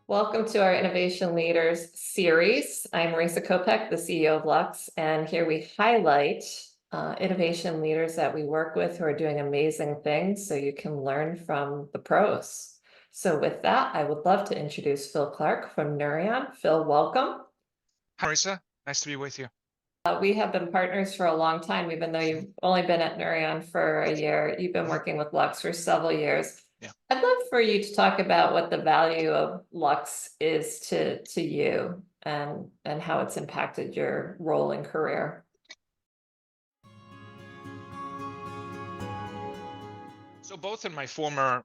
Welcome to our Innovation Leaders series. I'm Marisa Kopek, the CEO of Lux, and here we highlight innovation leaders that we work with who are doing amazing things so you can learn from the pros. So with that, I would love to introduce Phil Clark from Neurion. Phil, welcome. Hi, Marisa. Nice to be with you. We have been partners for a long time, even though you've only been at Neurion for a year. You've been working with Lux for several years. Yeah. I'd love for you to talk about what the value of Lux is to you and how it's impacted your role and career. So both in my former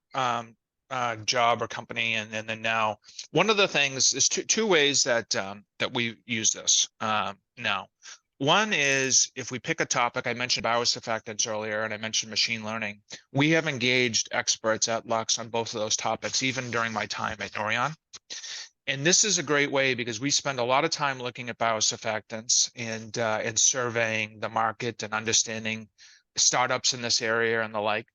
job or company and then now, one of the things is two ways that we use this now. One is if we pick a topic, I mentioned biosurfactants earlier, and I mentioned machine learning. We have engaged experts at Lux on both of those topics, even during my time at Neurion. And this is a great way because we spend a lot of time looking at biosurfactants and surveying the market and understanding startups in this area and the like.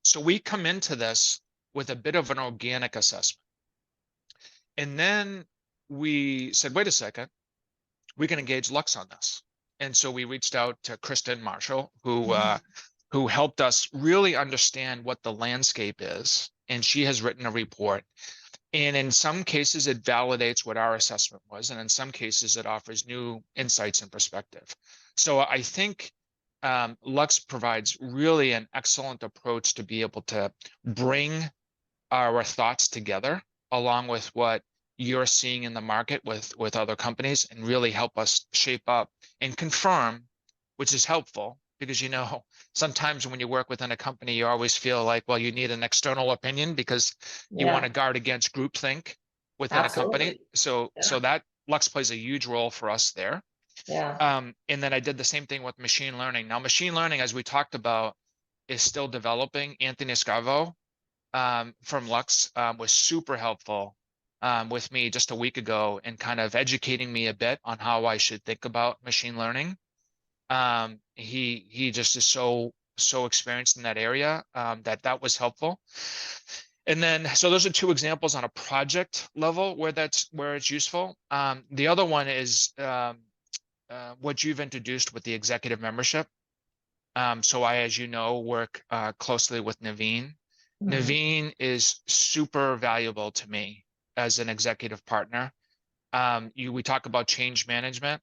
So we come into this with a bit of an organic assessment. And then we said, wait a second, we can engage Lux on this. And so we reached out to Kristen Marshall, who helped us really understand what the landscape is. And she has written a report. And in some cases, it validates what our assessment was. And in some cases, it offers new insights and perspective. So I think Lux provides really an excellent approach to be able to bring our thoughts together along with what you're seeing in the market with other companies and really help us shape up and confirm, which is helpful because, sometimes when you work within a company, you always feel like, well, you need an external opinion because you want to guard against groupthink within a company. Absolutely. So that Lux plays a huge role for us there. Yeah. And then I did the same thing with machine learning. Now, machine learning, as we talked about, is still developing. Anthony Scavo from Lux was super helpful with me just a week ago and kind of educating me a bit on how I should think about machine learning. He just is so experienced in that area that was helpful. And then, so those are two examples on a project level where it's useful. The other one is what you've introduced with the executive membership. So I, as you know, work closely with Naveen. Naveen is super valuable to me as an executive partner. We talk about change management.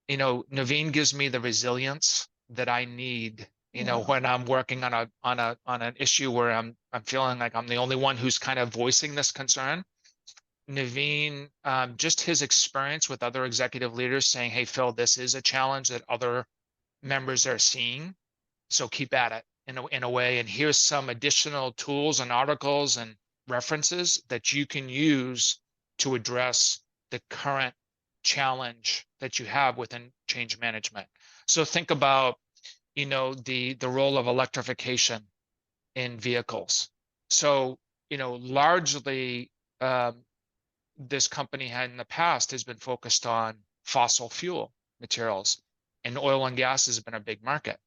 Naveen gives me the resilience that I need, when I'm working on an issue where I'm feeling like I'm the only one who's kind of voicing this concern. Naveen, just his experience with other executive leaders saying, hey, Phil, this is a challenge that other members are seeing. So keep at it in a way. And here's some additional tools and articles and references that you can use to address the current challenge that you have within change management. So think about, the role of electrification in vehicles. So, largely this company had in the past has been focused on fossil fuel materials, and oil and gas has been a big market.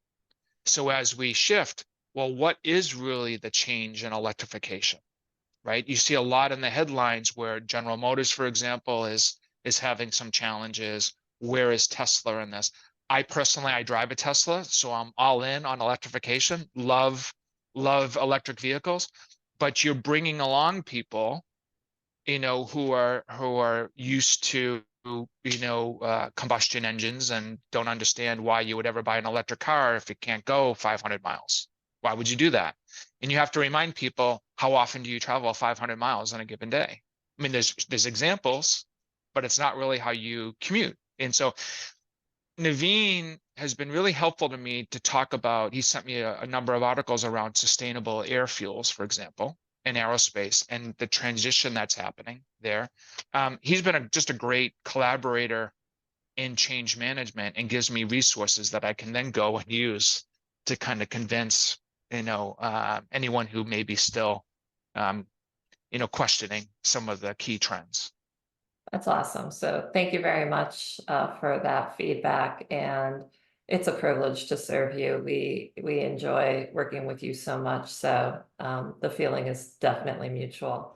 So as we shift, well, what is really the change in electrification, right? You see a lot in the headlines where General Motors, for example, is having some challenges. Where is Tesla in this? I drive a Tesla, so I'm all in on electrification. Love electric vehicles, but you're bringing along people, who are used to combustion engines and don't understand why you would ever buy an electric car if it can't go 500 miles. Why would you do that? And you have to remind people, how often do you travel 500 miles on a given day? I mean, there's examples, but it's not really how you commute. And so Naveen has been really helpful to me to talk about, he sent me a number of articles around sustainable air fuels, for example, in aerospace and the transition that's happening there. He's been just a great collaborator in change management and gives me resources that I can then go and use to kind of convince, anyone who may be still, questioning some of the key trends. That's awesome. So thank you very much for that feedback. And it's a privilege to serve you. We enjoy working with you so much. So the feeling is definitely mutual.